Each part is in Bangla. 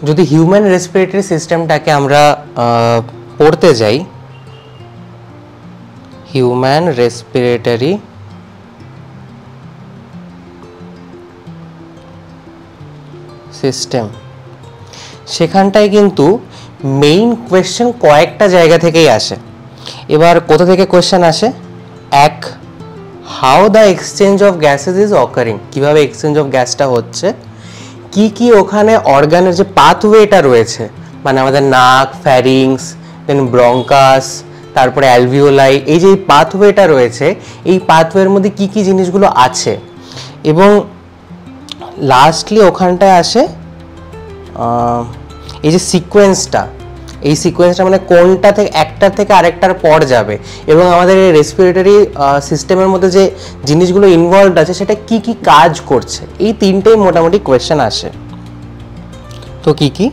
যদি হিউম্যান রেসপিরেটরি সিস্টেমটাকে আমরা পড়তে যাই, হিউম্যান রেসপিরেটরি সিস্টেম, সেখানটায় কিন্তু মেইন কোয়েশ্চেন কয়েকটা জায়গা থেকেই আসে। এবার কোথা থেকে কোয়েশ্চেন আসে? এক, how the exchange of gases is occurring, কীভাবে এক্সচেঞ্জ অফ গ্যাসটা হচ্ছে, কি কি ওখানে অর্গানের যে পাথওয়েটা রয়েছে, মানে আমাদের নাক, ফ্যারিংস, দেন ব্রঙ্কাস, তারপরে অ্যালভিওলাই, এই যে পাথওয়েটা রয়েছে, এই পাথওয়ের মধ্যে কি কি জিনিসগুলো আছে। এবং লাস্টলি ওখানটায় আসে এই যে সিকোয়েন্সটা, এই সিকোয়েন্সটা মানে কোনটা থেকে একটার থেকে আরেকটার পর যাবে, এবং আমাদের এই রেসপিরেটরি সিস্টেমের মধ্যে যে জিনিসগুলো ইনভলভড আছে সেটা কি কি কাজ করছে, এই তিনটেই মোটামুটি কোয়েশ্চেন আসে। তো কি কি?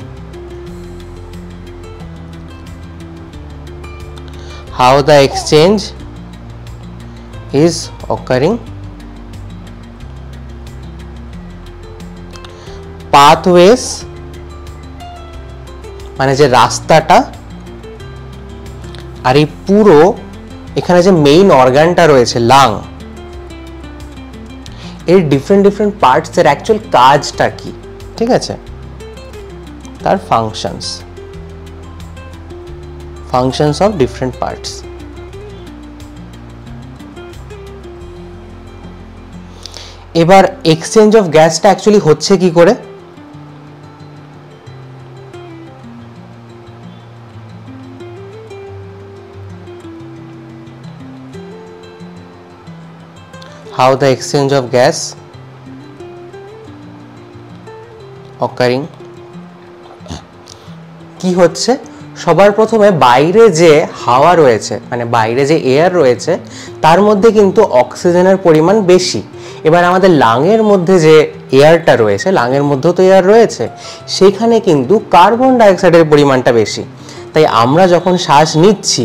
How the exchange is occurring, pathways মানে যে রাস্তাটা, আর এই পুরো এখানে যে মেইন অর্গানটা রয়েছে লাং, এর ডিফারেন্ট ডিফারেন্ট পার্টস এর অ্যাকচুয়াল কাজটা কি, ঠিক আছে, তার ফাংশনস অফ ডিফারেন্ট পার্টস। এবার এক্সচেঞ্জ অফ গ্যাসটা অ্যাকচুয়ালি হচ্ছে কি করে? How the exchange of gas occurring, কি হচ্ছে? সবার প্রথমে বাইরে যে হাওয়া রয়েছে, মানে বাইরে যে এয়ার রয়েছে, তার মধ্যে কিন্তু অক্সিজেনের পরিমাণ বেশি। এবার আমাদের লাংয়ের মধ্যে যে এয়ারটা রয়েছে, লাংয়ের মধ্যেও তো এয়ার রয়েছে, সেখানে কিন্তু কার্বন ডাইঅক্সাইডের পরিমাণটা বেশি। তাই আমরা যখন শ্বাস নিচ্ছি,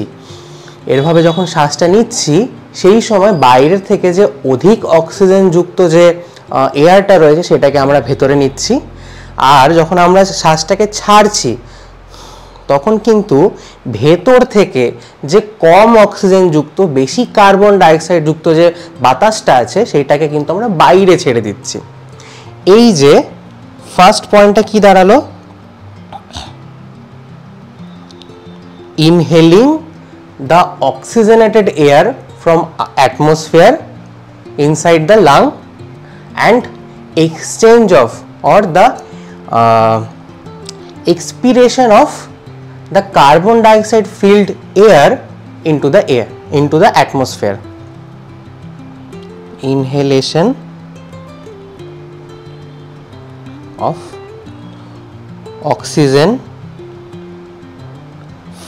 এরভাবে যখন শ্বাসটা নিচ্ছি, সেই সময় বাইরের থেকে যে অধিক অক্সিজেন যুক্ত যে এয়ারটা রয়েছে সেটাকে আমরা ভেতরে নিচ্ছি, আর যখন আমরা শ্বাসটাকে ছাড়ছি তখন কিন্তু ভেতর থেকে যে কম অক্সিজেন যুক্ত বেশি কার্বন ডাইঅক্সাইড যুক্ত যে বাতাসটা আছে সেইটাকে কিন্তু আমরা বাইরে ছেড়ে দিচ্ছি। এই যে ফার্স্ট পয়েন্টটা কি দাঁড়ালো? Inhaling the oxygenated air from atmosphere inside the lung and exchange of or the expiration of the carbon dioxide filled air into the atmosphere. Inhalation of oxygen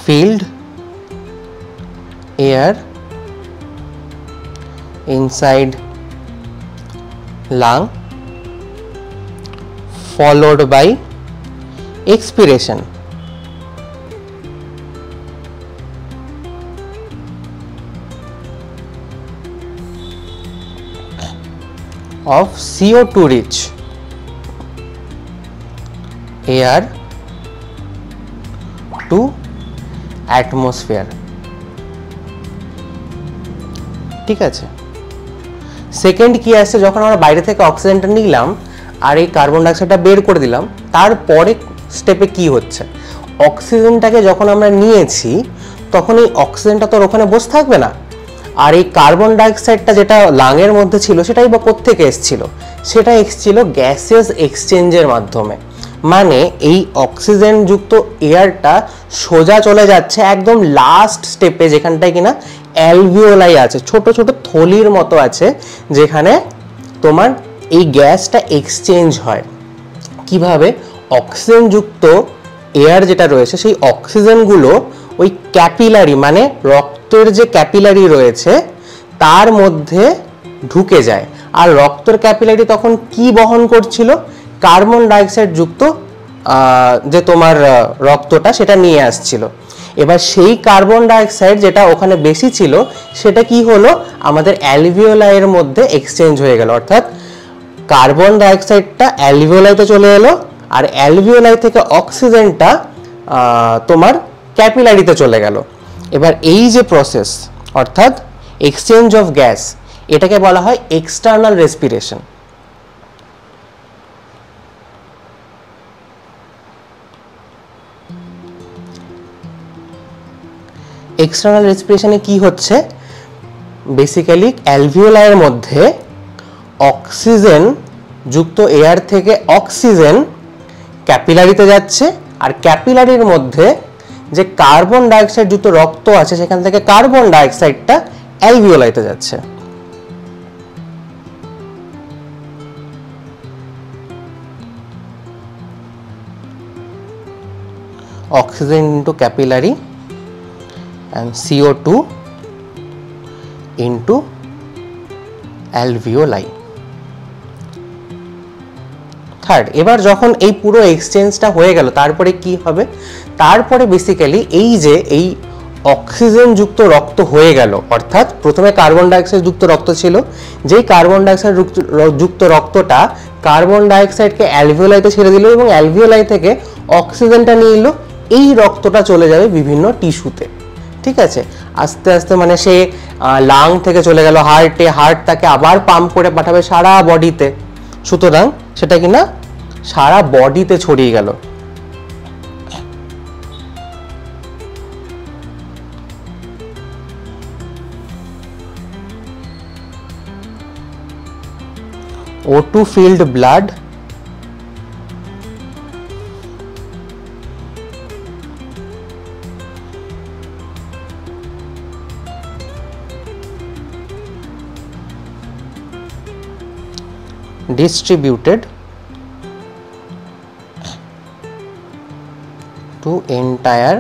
filled air inside lung followed by expiration of CO2 rich air to atmosphere, ঠিক আছে। সেকেন্ড কি আসছে? যখন আমরা বাইরে থেকে অক্সিজেনটা নিলাম আর এই কার্বন ডাইঅক্সাইডটা বের করে দিলাম, তারপরে স্টেপে কি হচ্ছে? অক্সিজেনটাকে যখন আমরা নিয়েছি তখন এই অক্সিজেনটা তো ওখানে বসে থাকবে না, আর এই কার্বন ডাইঅক্সাইডটা যেটা লাংয়ের মধ্যে ছিল সেটাই বা কোত্থেকে এসেছিল? সেটা এসেছিল গ্যাসিয়াস এক্সচেঞ্জের মাধ্যমে। মানে এই অক্সিজেন যুক্ত এয়ারটা সোজা চলে যাচ্ছে একদম লাস্ট স্টেপে, যেখানটায় কিনা অ্যালভিওলাই আছে, ছোট ছোট থলির মতো আছে, যেখানে তোমার এই গ্যাসটা এক্সচেঞ্জ হয়। কিভাবে? অক্সিজেন যুক্ত এয়ার যেটা রয়েছে সেই অক্সিজেনগুলো ওই ক্যাপিলারি মানে রক্তের যে ক্যাপিলারি রয়েছে তার মধ্যে ঢুকে যায়, আর রক্তের ক্যাপিলারি তখন কি বহন করছিল? কার্বন ডাইঅক্সাইড যুক্ত যে তোমার রক্তটা সেটা নিয়ে আসছিল। এবার সেই কার্বন ডাইঅক্সাইড যেটা ওখানে বেশি ছিল সেটা কি হলো? আমাদের অ্যালভিওলাইয়ের মধ্যে এক্সচেঞ্জ হয়ে গেল, অর্থাৎ কার্বন ডাইঅক্সাইডটা অ্যালভিওলাইতে চলে এলো আর অ্যালভিওলাই থেকে অক্সিজেনটা তোমার ক্যাপিলারিতে চলে গেল। এবার এই যে প্রসেস অর্থাৎ এক্সচেঞ্জ অফ গ্যাস, এটাকে বলা হয় এক্সটার্নাল রেসপিরেশন। এক্সটার্নাল রেসপিরেশনে কি হচ্ছে, বেসিক্যালি অ্যালভিওলাইয়ের মধ্যে অক্সিজেন যুক্ত এয়ার থেকে অক্সিজেন ক্যাপিলারিতে যাচ্ছে, আর ক্যাপিলারির মধ্যে যে কার্বন ডাইঅক্সাইড যুক্ত রক্ত আছে সেখান থেকে কার্বন ডাইঅক্সাইডটা অ্যালভিওলাইতে যাচ্ছে। Oxygen into capillary and CO2 into alveoli। Third, এবার যখন এই পুরো এক্সচেঞ্জটা হয়ে গেল তারপরে কি হবে, তারপরে বেসিক্যালি এই যে এই অক্সিজেন যুক্ত রক্ত হয়ে গেল, অর্থাৎ প্রথমে কার্বন ডাইঅক্সাইড যুক্ত রক্ত ছিল, যেই কার্বন ডাইঅক্সাইড যুক্ত রক্তটা কার্বন ডাইঅক্সাইডকে অ্যালভিওলাইতে ছেড়ে দিল এবং অ্যালভিওলাই থেকে অক্সিজেনটা নিয়ে এলো, এই রক্তটা চলে যাবে বিভিন্ন টিস্যুতে। ঠিক আছে, আস্তে আস্তে মানে সে লাং থেকে চলে গেল হার্টে, হার্ট তাকে আবার পাম্প করে পাঠাবে সারা বডিতে, সুতরাং সেটা কিনা সারা বডিতে ছড়িয়ে গেল। O2 filled blood distributed to entire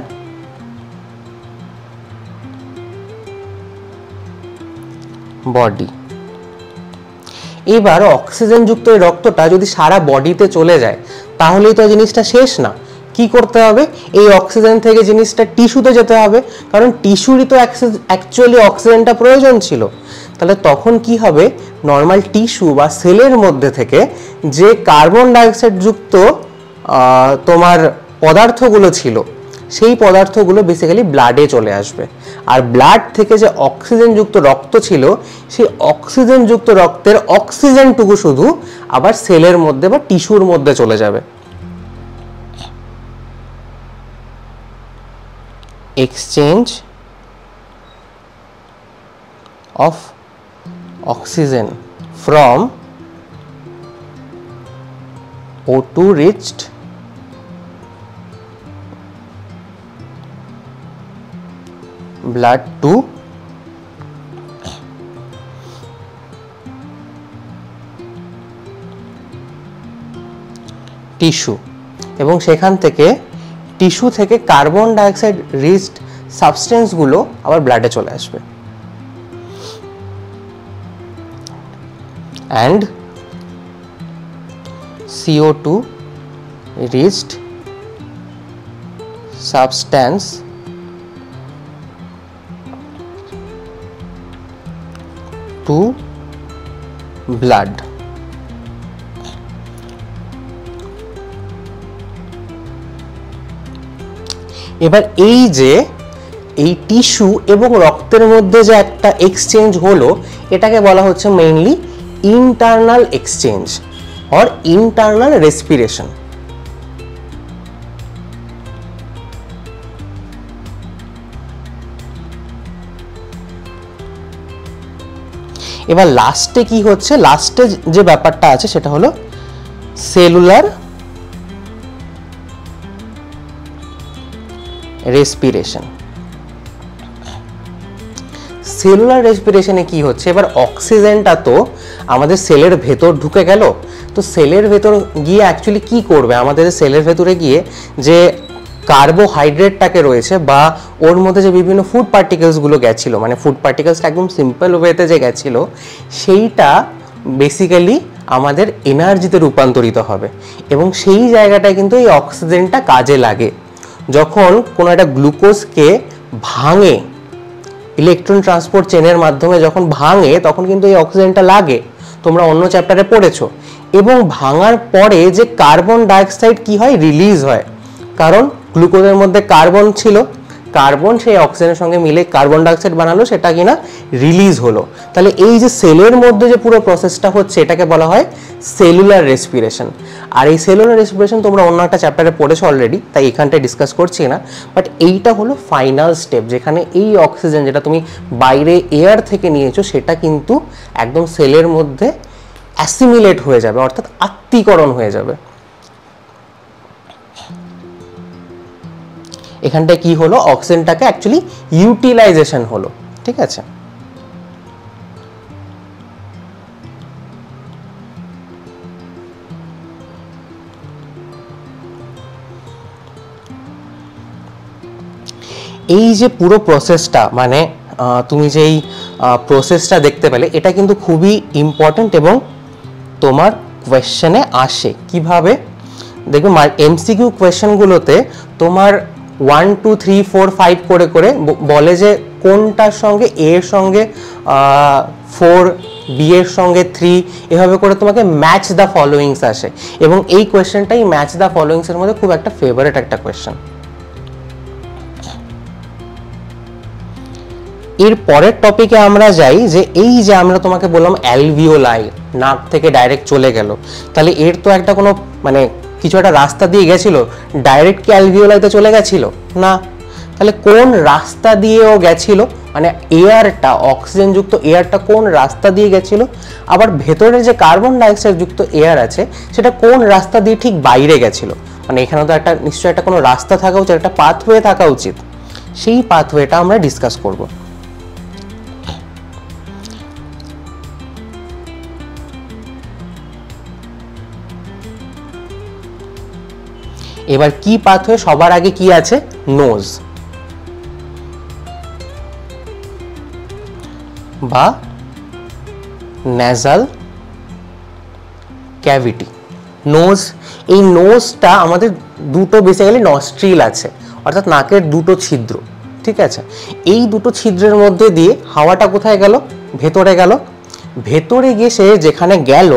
body। এবার অক্সিজেন যুক্ত এই রক্তটা যদি সারা বডিতে চলে যায় তাহলেই তো জিনিসটা শেষ না। কি করতে হবে, এই অক্সিজেন থেকে জিনিসটা টিস্যুতে যেতে হবে, কারণ টিস্যুরই তো অ্যাকচুয়ালি অক্সিজেনটা প্রয়োজন ছিল। তাহলে তখন কি হবে, নর্মাল টিস্যু বা সেলের মধ্যে থেকে যে কার্বন ডাইঅক্সাইড যুক্ত তোমার পদার্থগুলো ছিল সেই পদার্থগুলো বেসিক্যালি ব্লাডে চলে আসবে, আর ব্লাড থেকে যে অক্সিজেন যুক্ত রক্ত ছিল সেই অক্সিজেন যুক্ত রক্তের অক্সিজেনটুকু শুধু আবার সেলের মধ্যে বা টিস্যুর মধ্যে চলে যাবে। Exchange of oxygen from O2 reached blood to tissue, এবং সেখান থেকে টিস্যু থেকে কার্বন ডাইঅক্সাইড রিচড সাবস্টেন্সগুলো আবার ব্লাডে চলে আসবে। and CO2 reached substance to blood। এবার এই যে এই টিস্যু এবং রক্তের মধ্যে যে একটা এক্সচেঞ্জ হলো এটাকে বলা হচ্ছে mainly internal exchange or internal respiration। এবার লাস্টে কি হচ্ছে, লাস্টে যে ব্যাপারটা আছে সেটা হলো সেলুলার রেসপিরেশন। সেলুলার রেসপিরেশনে কি হচ্ছে, এবার অক্সিজেনটা তো আমাদের সেলের ভেতর ঢুকে গেল, তো সেলের ভেতর গিয়ে অ্যাকচুয়ালি কি করবে, আমাদের সেলের ভেতরে গিয়ে যে কার্বোহাইড্রেটটাকে রয়েছে বা ওর মধ্যে যে বিভিন্ন ফুড পার্টিকেলসগুলো গেছিলো, মানে ফুড পার্টিকেলসটা একদম সিম্পল ওয়েতে যে গেছিলো সেইটা বেসিক্যালি আমাদের এনার্জিতে রূপান্তরিত হবে, এবং সেই জায়গাটায় কিন্তু এই অক্সিজেনটা কাজে লাগে। যখন কোনো একটা গ্লুকোজকে ভাঙে ইলেকট্রন ট্রান্সপোর্ট চেনের মাধ্যমে যখন ভাঙে তখন কিন্তু এই অক্সিজেনটা লাগে, তোমরা অন্য চ্যাপ্টারে পড়েছো। এবং ভাঙার পরে যে কার্বন ডাইঅক্সাইড কি হয়, রিলিজ হয়, কারণ গ্লুকোজের মধ্যে কার্বন ছিল, কার্বন সেই অক্সিজেনের সঙ্গে মিলে কার্বন ডাইঅক্সাইড বানালো, সেটা কিনা রিলিজ হলো। তাহলে এই যে সেলের মধ্যে যে পুরো প্রসেসটা হচ্ছে এটাকে বলা হয় সেলুলার রেসপিরেশন। আর এই সেলুলার রেসপিরেশন তোমরা অন্য একটা চ্যাপ্টারে পড়েছো অলরেডি, তাই এখানটায় ডিসকাস করছি না। বাট এইটা হলো ফাইনাল স্টেপ, যেখানে এই অক্সিজেন যেটা তুমি বাইরে এয়ার থেকে নিয়েছো সেটা কিন্তু একদম সেলের মধ্যে অ্যাসিমিলেট হয়ে যাবে, অর্থাৎ আত্তীকরণ হয়ে যাবে। এখানটায় কি হলো, অক্সিজেনটাকে অ্যাকচুয়ালি ইউটিলাইজেশন হলো। ঠিক আছে, এই যে পুরো প্রসেসটা, মানে তুমি যেই প্রসেসটা দেখতে পেলে, এটা কিন্তু খুবই ইম্পর্টেন্ট এবং তোমার কোয়েশ্চেনে আসে। কিভাবে দেখবে, এমসিকিউ কোয়েশ্চেনগুলোতে তোমার 1 2 3 4 5 করে করে বলে যে কোনটার সঙ্গে এ এর সঙ্গে 4, বি এর সঙ্গে 3, এভাবে করে তোমাকে ম্যাচ দ্য ফলোয়িংস আসে। এবং এই কোয়েশ্চেনটাই ম্যাচ দ্য ফলোয়িংসের মধ্যে খুব একটা ফেভারিট একটা কোয়েশ্চেন। এর পরের টপিকে আমরা যাই, যে এই যে আমরা তোমাকে বললাম অ্যালভিওলাই, নাক থেকে ডাইরেক্ট চলে গেল, তাহলে এর তো একটা কোনো মানে কিছু একটা রাস্তা দিয়ে গেছিল, ডাইরেক্ট কি অ্যালভিওলাইতে চলে গেছিল না, তাহলে কোন রাস্তা দিয়েও গেছিল, মানে এয়ারটা, অক্সিজেন যুক্ত এয়ারটা কোন রাস্তা দিয়ে গেছিল, আবার ভেতরে যে কার্বন ডাইঅক্সাইড যুক্ত এয়ার আছে সেটা কোন রাস্তা দিয়ে ঠিক বাইরে গেছিল। মানে এখানে তো একটা নিশ্চয়ই একটা কোনো রাস্তা থাকা উচিত, একটা পাথওয়ে থাকা উচিত, সেই পাথওয়েটা আমরা ডিসকাস করব। এবার কি পাথওয়ে, সবার আগে কি আছে, নোজ বা ন্যাসাল ক্যাভিটি। নোজ, এই নোজটা আমাদের দুটো বেসিক্যালি নস্ট্রিল আছে, অর্থাৎ নাকের দুটো ছিদ্র। ঠিক আছে, এই দুটো ছিদ্রের মধ্যে দিয়ে হাওয়াটা কোথায় গেল, ভেতরে গেল, ভেতরে গিয়ে সে যেখানে গেল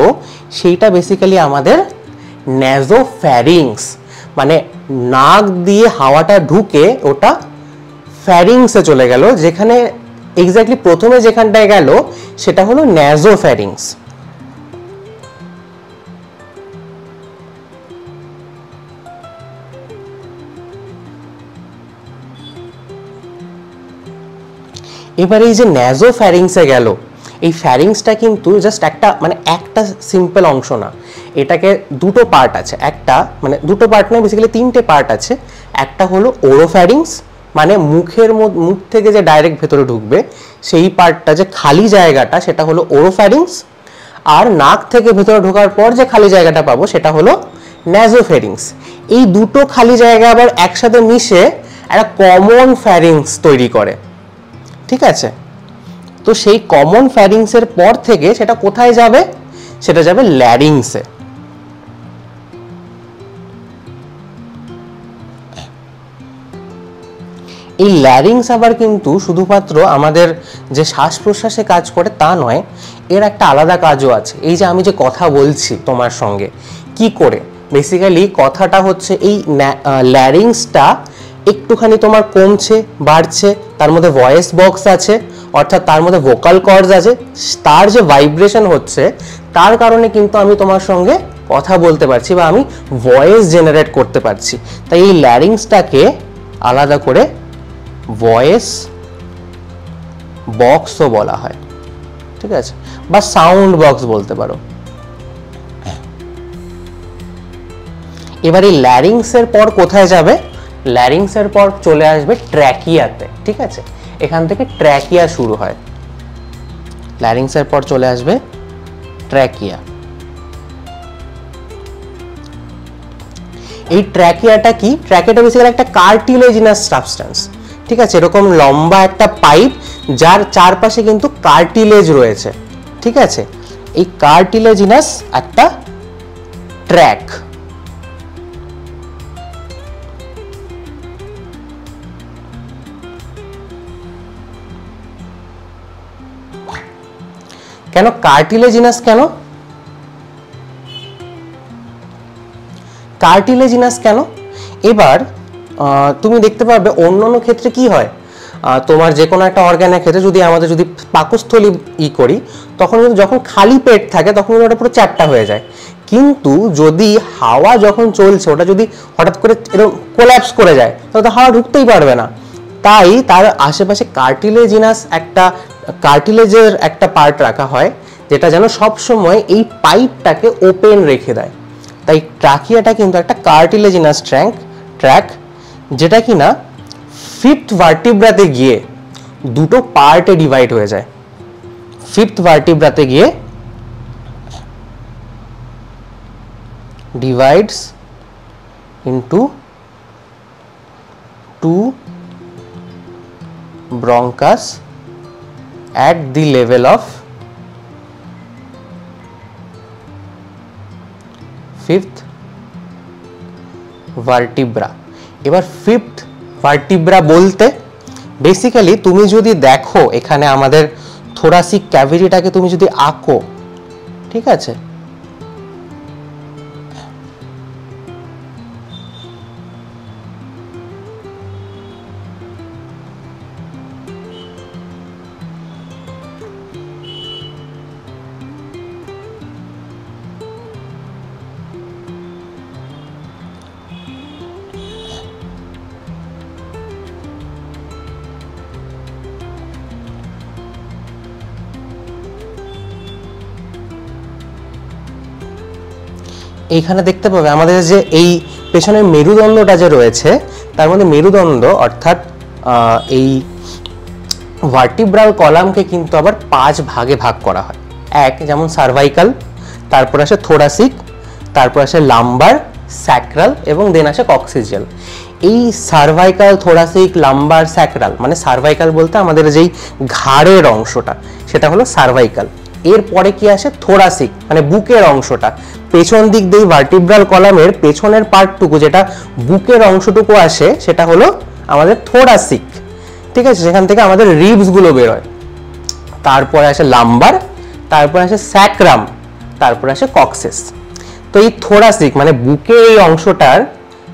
সেইটা বেসিক্যালি আমাদের ন্যাজোফ্যারিংস, মানে নাক দিয়ে হাওয়াটা ঢুকে ওটা ফ্যারিংসে চলে গেল, যেখানে এক্স্যাক্টলি প্রথমে যেখানটায় গেল সেটা হলো ন্যাজোফ্যারিংস। এবার এই যে ন্যাজোফ্যারিংসে গেল, এই ফ্যারিংসটা কিন্তু জাস্ট একটা মানে একটা সিম্পল অংশ না, এটাকে দুটো পার্ট আছে, একটা মানে দুটো পার্ট নয়, বেসিক্যালি তিনটে পার্ট আছে। একটা হলো ওরোফ্যারিংস, মানে মুখের মুখ থেকে যে ডাইরেক্ট ভেতরে ঢুকবে সেই পার্টটা, যে খালি জায়গাটা সেটা হলো ওরোফ্যারিংস, আর নাক থেকে ভেতরে ঢোকার পর যে খালি জায়গাটা পাবো সেটা হলো ন্যাজোফ্যারিংস। এই দুটো খালি জায়গা আবার একসাথে মিশে একটা কমন ফ্যারিংস তৈরি করে। ঠিক আছে, তো সেই কমন ফ্যারিংসের পর থেকে সেটা কোথায় যাবে, সেটা যাবে ল্যারিংসে। এই ল্যারিংস আবার কিন্তু শুধুমাত্র আমাদের যে শ্বাস প্রশ্বাসে কাজ করে তা নয়, এর একটা আলাদা কাজও আছে। এই যে আমি যে কথা বলছি তোমার সঙ্গে, কি করে বেসিক্যালি কথাটা হচ্ছে এই ল্যারিংসটা একটুখানি তোমার কমছে বাড়ছে, তার মধ্যে ভয়েস বক্স আছে, অর্থাৎ তার মধ্যে ভোকাল কর্ডস আছে, তার যে ভাইব্রেশন হচ্ছে তার কারণে কিন্তু আমি তোমার সঙ্গে কথা বলতে পারছি বা আমি ভয়েস জেনারেট করতে পারছি। তাই এই ল্যারিংসটাকে আলাদা করে ভয়েস বক্সও বলা হয়। ঠিক আছে, বা সাউন্ড বক্স বলতে পারো। এবার এই ল্যারিংসের পর কোথায় যাবে, ল্যারিংসের পর চলে আসবে ট্র্যাকিয়াতে। ঠিক আছে, এখান থেকে ট্র্যাকিয়া শুরু হয়, ল্যারিংসের পর চলে আসবে ট্র্যাকিয়া। এই ট্র্যাকিয়াটা কি, ট্র্যাকিয়াটা বেসিক্যালি একটা কার্টিলেজিনাস সাবস্টেন্স। ঠিক আছে, এরকম লম্বা একটা পাইপ যার চারপাশে কিন্তু কার্টিলেজ রয়েছে। ঠিক আছে, এই কার্টিলেজিনাস একটা ট্র্যাক। কেন কার্টিলেজিনাস, কেন কার্টিলেজিনাস কেন? এবার তুমি দেখতে পাবে অন্যান্য ক্ষেত্রে কি হয়, তোমার যে কোনো একটা অর্গানের ক্ষেত্রে যদি আমাদের যদি পাকস্থলী করি, তখন কিন্তু যখন খালি পেট থাকে তখন ওটা পুরো চ্যাপ্টা হয়ে যায়। কিন্তু যদি হাওয়া যখন চলছে ওটা যদি হঠাৎ করে এরকম কোল্যাপস করে যায় তাহলে তো হাওয়া ঢুকতেই পারবে না। তাই তার আশেপাশে কার্টিলেজিনাস একটা কার্টিলেজের একটা পার্ট রাখা হয়, যেটা যেন সবসময় এই পাইপটাকে ওপেন রেখে দেয়। তাই ট্রাকিয়াটা কিন্তু একটা কার্টিলেজিনাস ট্র্যাক, যেটা কিনা ফিফথ ভার্টিব্রাতে গিয়ে দুটো পার্টে ডিভাইড হয়ে যায়। ফিফথ ভার্টিব্রাতে গিয়ে divides into two bronchus at the level of fifth vertebra। এবার ফিফথ ভার্টিব্রা বলতে বেসিক্যালি তুমি যদি দেখো এখানে আমাদের থোরাসিক ক্যাভিটিটাকে তুমি যদি আঁকো, ঠিক আছে, এইখানে দেখতে পাবে আমাদের যে এই পেছনের মেরুদণ্ডটা যে রয়েছে তার মধ্যে মেরুদণ্ড অর্থাৎ এই ভার্টিব্রাল কলামকে কিন্তু আবার 5 ভাগে ভাগ করা হয়। এক যেমন সার্ভাইকাল, তারপর আসে থোরাসিক, তারপর আসে লাম্বার, স্যাক্রাল এবং দেন আসে কক্সিজিয়াল। এই সার্ভাইকাল, থোরাসিক, লাম্বার, স্যাক্রাল মানে সার্ভাইকাল বলতে আমাদের যেই ঘাড়ের অংশটা সেটা হলো সার্ভাইকাল। এরপরে কি আসে থোরাসিক মানে বুকের অংশটা, পেছন দিক দিয়ে ভার্টিব্রাল কলামের পেছনের পার্টটুকু যেটা বুকের অংশটুকু আসে সেটা হলো আমাদের থোরাসিক, ঠিক আছে, সেখান থেকে আমাদের রিবস গুলো বের হয়। তারপরে আসে লাম্বার, তারপরে আসে স্যাক্রাম, তারপরে আসে কক্সেস। তো এই থোরাসিক মানে বুকের এই অংশটার,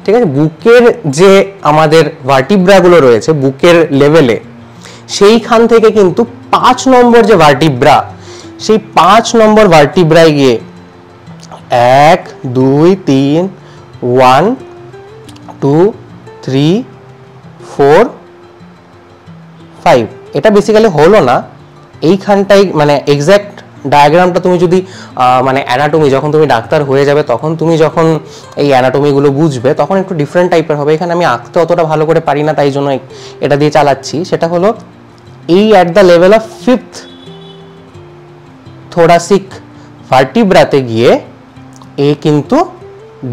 ঠিক আছে, বুকের যে আমাদের ভার্টিব্রা গুলো রয়েছে বুকের লেভেলে, সেইখান থেকে কিন্তু 5 নম্বর যে ভার্টিব্রা, সেই 5 নম্বর ভার্টিব্রায় গিয়ে 1 2 3 1 2 3 4 5 এটা বেসিক্যালি হলো না, এইখানটাই মানে এক্স্যাক্ট ডায়াগ্রামটা তুমি যদি মানে অ্যানাটমি যখন তুমি ডাক্তার হয়ে যাবে তখন তুমি যখন এই অ্যানাটমিগুলো বুঝবে তখন একটু ডিফারেন্ট টাইপের হবে। এখানে আমি আঁকতে অতটা ভালো করে পারি না তাই জন্য এটা দিয়ে চালাচ্ছি। সেটা হলো এই at the level of fifth thoracic ভার্টিব্রাতে গিয়ে এ কিন্তু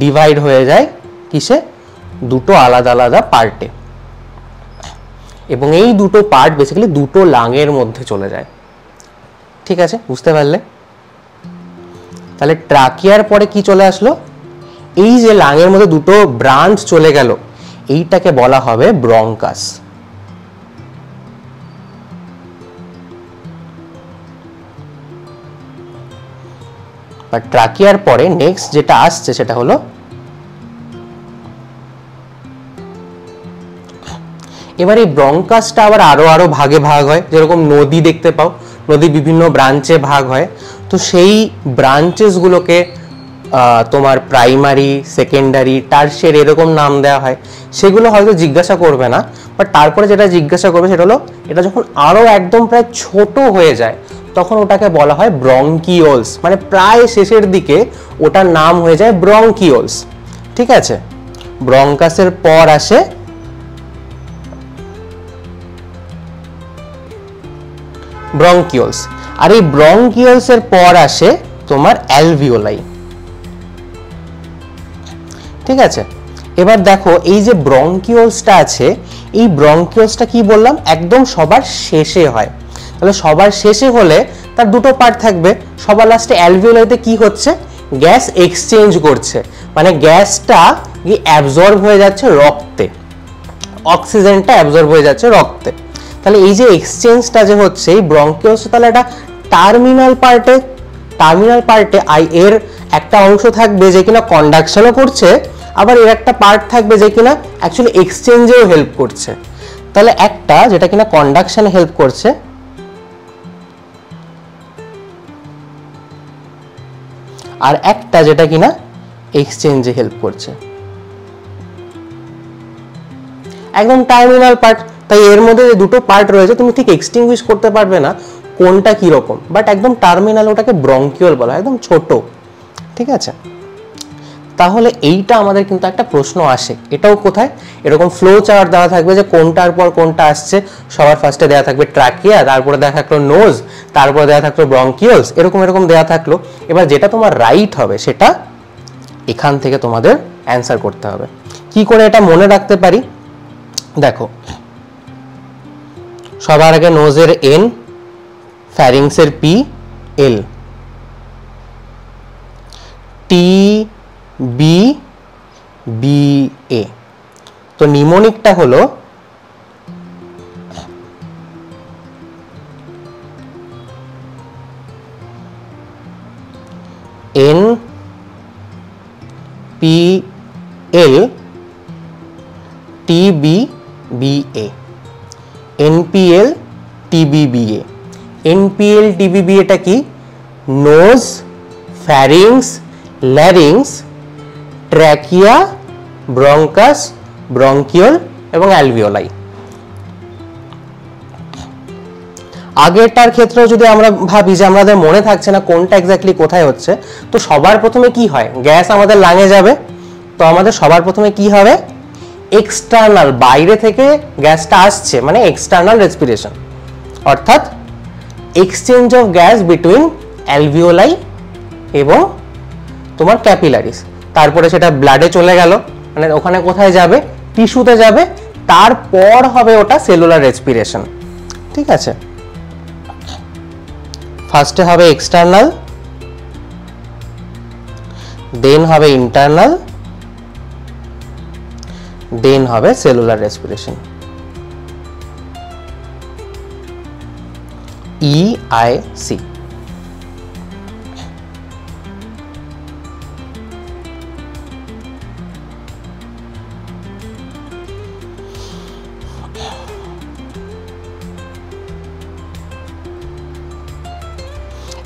ডিভাইড হয়ে যায় কিসে, দুটো আলাদা আলাদা পার্টে, এবং এই দুটো পার্ট বেসিক্যালি দুটো লাঙের মধ্যে চলে যায়। ঠিক আছে, বুঝতে পারলে? তাহলে ট্রাকিয়ার পরে কি চলে আসলো, এই যে লাঙের মধ্যে দুটো ব্রাঞ্চ চলে গেল এইটাকে বলা হবে ব্রঙ্কাস। বা ট্রাকিয়ার পরে নেক্সট যেটা আসছে সেটা হলো এবার এই ব্রঙ্কাসটা আবার আরো ভাগে ভাগ হয়, যেরকম নদী দেখতে পাও, নদী বিভিন্ন ব্রাঞ্চে ভাগ হয়। তো সেই ব্রাঞ্চেস গুলোকে তোমার প্রাইমারি, সেকেন্ডারি, টারশিয়ারি এরকম নাম দেওয়া হয়। সেগুলো হয়তো জিজ্ঞাসা করবে না, বাট তারপরে যেটা জিজ্ঞাসা করবে সেটা হলো এটা যখন আরো একদম প্রায় ছোট হয়ে যায় তখন ওটাকে বলা হয় ব্রঙ্কিওলস, মানে প্রায় শেষের দিকে ওটার নাম হয়ে যায় ব্রঙ্কিওলস। ঠিক আছে, ব্রঙ্কাসের পর আসে ব্রঙ্কিওলস, আর এই ব্রঙ্কিওলস এর পর আসে তোমার অ্যালভিওলাই। ঠিক আছে, এবার দেখো এই যে ব্রঙ্কিওলসটা আছে, এই ব্রঙ্কিওলসটা কি বললাম একদম সবার শেষে হয়। তাহলে সবার শেষে হলে তার দুটো পার্ট থাকবে, সবার লাস্টে অ্যালভিওলাইতে কি হচ্ছে, গ্যাস এক্সচেঞ্জ করছে, মানে গ্যাসটা অ্যাবজর্ব হয়ে যাচ্ছে রক্তে, অক্সিজেনটা অ্যাবজর্ব হয়ে যাচ্ছে রক্তে। তাহলে এই যে এক্সচেঞ্জটা যে হচ্ছে এই ব্রঙ্কিওলস, তাহলে এটা টার্মিনাল পার্টে এর একটা অংশ থাকবে যে কিনা কন্ডাকশনও করছে আবার এর একটা পার্ট থাকবে যে কিনা অ্যাকচুয়ালি এক্সচেঞ্জেও হেল্প করছে। তাহলে একটা যেটা কিনা কন্ডাকশনে হেল্প করছে, আর একটা যেটা কিনা এক্সচেঞ্জে হেল্প করছে, একদম টার্মিনাল পার্ট। তাই এর মধ্যে যে দুটো পার্ট রয়েছে তুমি ঠিক এক্সটিংগুইশ করতে পারবে না কোনটা কি রকম, বাট একদম টার্মিনাল, ওটাকে ব্রঙ্কিওল বলা হয়, একদম ছোট। ঠিক আছে, তাহলে এইটা আমাদের কিন্তু একটা প্রশ্ন আসে, এটাও কোথায়, এরকম ফ্লো চার্ট দেওয়া থাকবে যে কোনটার পর কোনটা আসছে। সবার ফার্স্টে দেওয়া থাকবে ট্রাকিয়া, তারপরে দেওয়া থাকলো নোজ, তারপরে দেওয়া থাকলো ব্রঙ্কিওলস, এরকম এরকম দেওয়া থাকলো। এবার যেটা তোমার রাইট হবে সেটা এখান থেকে তোমাদের অ্যান্সার করতে হবে। কি করে এটা মনে রাখতে পারি, দেখো সবার আগে নোজের এন, ফ্যারিংসের P, L, T B B A. তো নিমোনিকটা হলো N P L T B B A, NPL TBBA. NPL টিবিবিএটা কি, nose, pharynx, larynx, trachea, bronchus, bronchiole এবং অ্যালভিওলাই। আগেরটার ক্ষেত্রেও যদি আমরা ভাবি যে আমাদের মনে থাকছে না কোনটা এক্স্যাক্টলি কোথায় হচ্ছে, তো সবার প্রথমে কি হয়, গ্যাস আমাদের লাঙে যাবে, তো আমাদের সবার প্রথমে কি হবে, এক্সটার্নাল, বাইরে থেকে গ্যাসটা আসছে মানে এক্সটার্নাল রেসপিরেশন, অর্থাৎ exchange of gas between alveoli এবং তোমার ক্যাপিলারিস। তারপরে সেটা ব্লাডে চলে গেল, মানে ওখানে কোথায় যাবে, টিস্যুতে যাবে, তারপর হবে ওটা সেলুলার রেসপিরেশন। ঠিক আছে, ফার্স্টে হবে এক্সটার্নাল, দেন হবে ইন্টারনাল, দেন হবে সেলুলার রেসপিরেশন, EIC।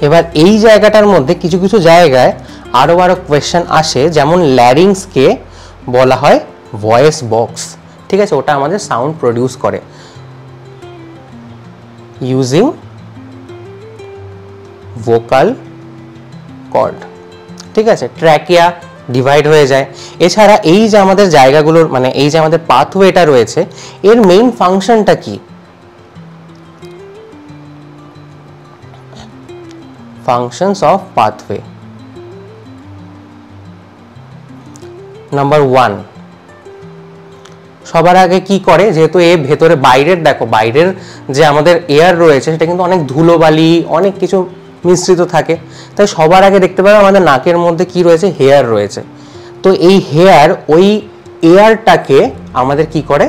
এবার এই জায়গাটার মধ্যে কিছু কিছু জায়গায় আরো কোয়েশ্চেন আসে, যেমন ল্যারিংসকে বলা হয় ভয়েস বক্স। ঠিক আছে, ওটা আমাদের সাউন্ড প্রডিউস করে ইউজিং ভোকাল কর্ড। ঠিক আছে, ট্র্যাকিয়া ডিভাইড হয়ে যায়। এছাড়া এই যে আমাদের জায়গাগুলোর মানে এই যে আমাদের পাথওয়েটা রয়েছে, এর মেইন ফাংশনটা কি, functions of pathway। নাম্বার 1, সবার আগে কি করে, যেহেতু এ ভেতরে বাইরের, দেখো বাইরের যে আমাদের এয়ার রয়েছে সেটা কিন্তু অনেক ধুলোবালি অনেক কিছু মিশ্রিত থাকে, তাই সবার আগে দেখতে পাবে আমাদের নাকের মধ্যে কি রয়েছে, হেয়ার রয়েছে। তো এই হেয়ার ওই এয়ারটাকে আমাদের কি করে,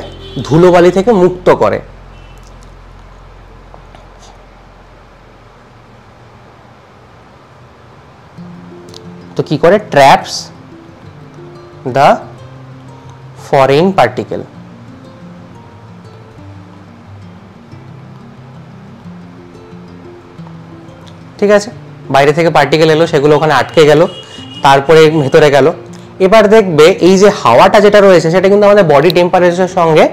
ধুলোবালি থেকে মুক্ত করে। তো কি করে, ট্র্যাপস দ্য ফরেন পার্টিকেল। ঠিক আছে, বাইরে থেকে পার্টিকেল এলো, সেগুলো ওখানে আটকে গেল, তারপরে ভেতরে গেল। এবার দেখবে এই যে হাওয়াটা যেটা রয়েছে সেটা কিন্তু আমাদের বডি টেম্পারেচারের সঙ্গে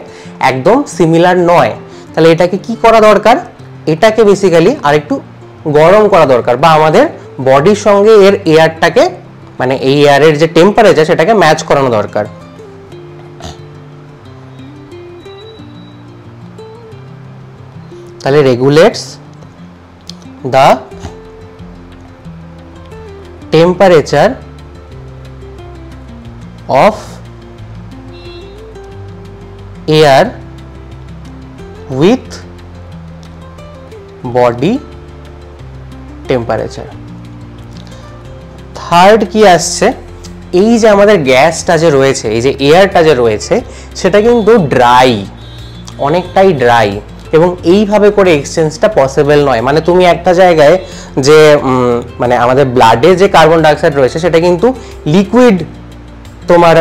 একদম সিমিলার নয়। তাহলে এটাকে কি করা দরকার, এটাকে বেসিক্যালি আরেকটু গরম করা দরকার, বা আমাদের বডির সঙ্গে এর এয়ারটাকে মানে এই এয়ারের যে টেম্পারেচার সেটাকে ম্যাচ করানো দরকার। তাহলে regulates the temperature of air with body temperature. Third কি আসছে, এই যে আমাদের গ্যাসটা যে রয়েছে, এই যে এয়ারটা যে রয়েছে সেটা কিন্তু ড্রাই, অনেকটাই ড্রাই, এবং এইভাবে করে এক্সচেঞ্জটা পসিবল নয়। মানে তুমি একটা জায়গায় যে মানে আমাদের ব্লাডে যে কার্বন ডাইঅক্সাইড রয়েছে সেটা কিন্তু লিকুইড তোমার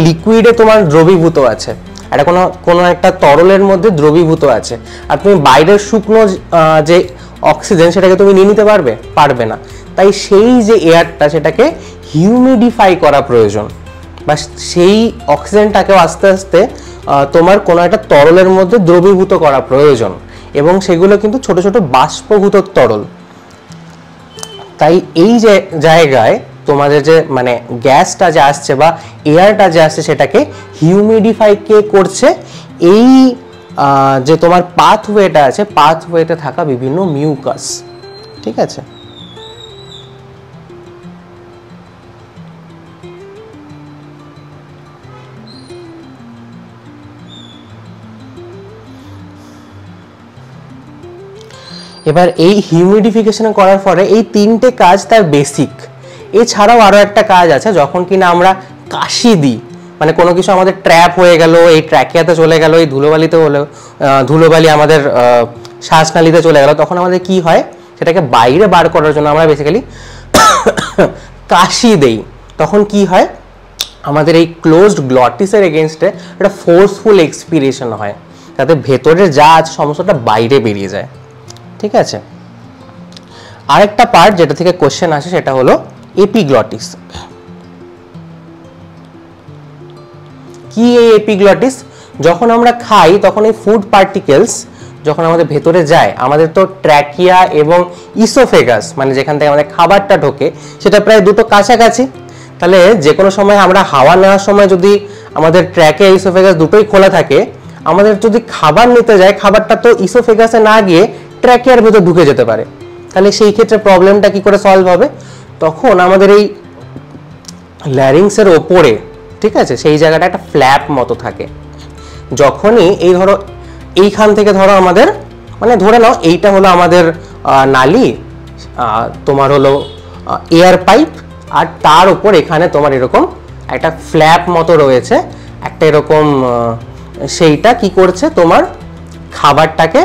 লিকুইডে তোমার দ্রবীভূত আছে, এটা কোনো একটা তরলের মধ্যে দ্রবীভূত আছে, আর তুমি বাইরের শুকনো যে অক্সিজেন সেটাকে তুমি নিয়ে নিতে পারবে না। তাই সেই যে এয়ারটা সেটাকে হিউমিডিফাই করা প্রয়োজন, বা সেই অক্সিজেনটাকেও আস্তে আস্তে তোমার কোনো একটা তরলের মধ্যে দ্রবীভূত করা প্রয়োজন, এবং সেগুলো কিন্তু ছোট ছোট বাষ্পভূত তরল। তাই এই যে জায়গায় তোমাদের যে মানে গ্যাসটা যে আসছে বা এয়ারটা যে আসছে সেটাকে হিউমিডিফাই কে করছে, এই যে তোমার পাথওয়েটা আছে, পাথওয়েতে থাকা বিভিন্ন মিউকাস। ঠিক আছে, এবার এই হিউমিডিফিকেশন করার পরে এই তিনটে কাজ তার বেসিক। এছাড়াও আরও একটা কাজ আছে, যখন কিনা আমরা কাশি দিই, মানে কোনো কিছু আমাদের ট্র্যাপ হয়ে গেল, এই ট্র্যাকিয়াতে চলে গেল, এই ধুলোবালিতে হলো, ধুলোবালি আমাদের শ্বাসনালীতে চলে গেল, তখন আমাদের কি হয়, সেটাকে বাইরে বার করার জন্য আমরা বেসিক্যালি কাশি দেই। তখন কি হয়, আমাদের এই ক্লোজড গ্লটিসের এগেনস্টে একটা ফোর্সফুল এক্সপিরেশন হয়, যাতে ভেতরে যা আছে সমস্তটা বাইরে বেরিয়ে যায়। ঠিক আছে, আরেকটা পার্ট যেটা থেকে কোশ্চেন আসে সেটা হলো এপিগ্লটিস। কি এই এপিগ্লটিস? যখন আমরা খাই তখন এই ফুড পার্টিকেলস যখন আমাদের ভেতরে যায়, আমাদের তো ট্র্যাকিয়া এবং ইসোফেগাস মানে যেখান থেকে আমাদের খাবারটা ঢোকে সেটা প্রায় দুটো কাছাকাছি। তাহলে যে কোনো সময় আমরা হাওয়া নেওয়ার সময় যদি আমাদের ট্র্যাকিয়া ইসোফেগাস দুটোই খোলা থাকে, আমাদের যদি খাবার নিতে যায়, খাবারটা তো ইসোফেগাসে না গিয়ে ট্র্যাকিয়ার ভেতর ঢুকে যেতে পারে। তাহলে সেই ক্ষেত্রে প্রবলেমটা কি করে সলভ হবে? তখন আমাদের এই ল্যারিংসের ওপরে, ঠিক আছে, সেই জায়গাটা একটা ফ্ল্যাপ মতো থাকে। যখনই এই ধরো এইখান থেকে ধরো আমাদের মানে ধরে নাও এইটা হলো আমাদের নালী, তোমার হলো এয়ার পাইপ, আর তার উপর এখানে তোমার এরকম একটা ফ্ল্যাপ মতো রয়েছে, একটা এরকম, সেইটা কি করছে, তোমার খাবারটাকে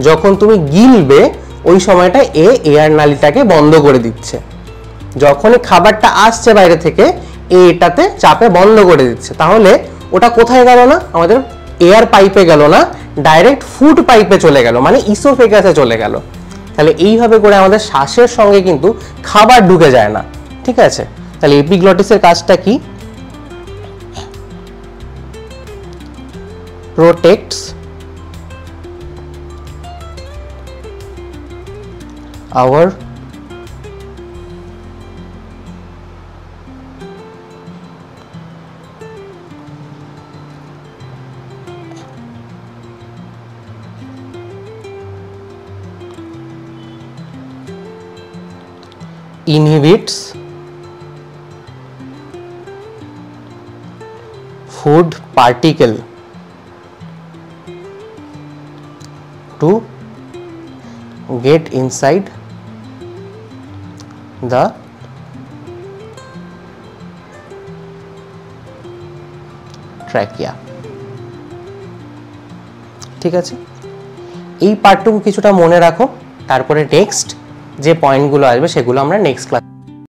যখন তুমি গিলবে ওই সময়টা এয়ার নালীটাকে বন্ধ করে দিচ্ছে। যখনই খাবারটা আসছে বাইরে থেকে এটাতে চাপে বন্ধ করে দিচ্ছে। তাহলে ওটা কোথায় গেল না, আমাদের এয়ার পাইপে গেল না, ডাইরেক্ট ফুড পাইপে চলে গেল, মানে ইসোফেগাসে চলে গেল। তাহলে এইভাবে করে আমাদের শ্বাসের সঙ্গে কিন্তু খাবার ঢুকে যায় না। ঠিক আছে, তাহলে এপিগ্লটিসের কাজটা কি? Protects our inhibits food particle to get inside the trachea. ঠিক আছে, এই পার্টটুকু কিছুটা মনে রাখো, তারপরে নেক্সট যে পয়েন্টগুলো আসবে সেগুলো আমরা নেক্সট ক্লাসে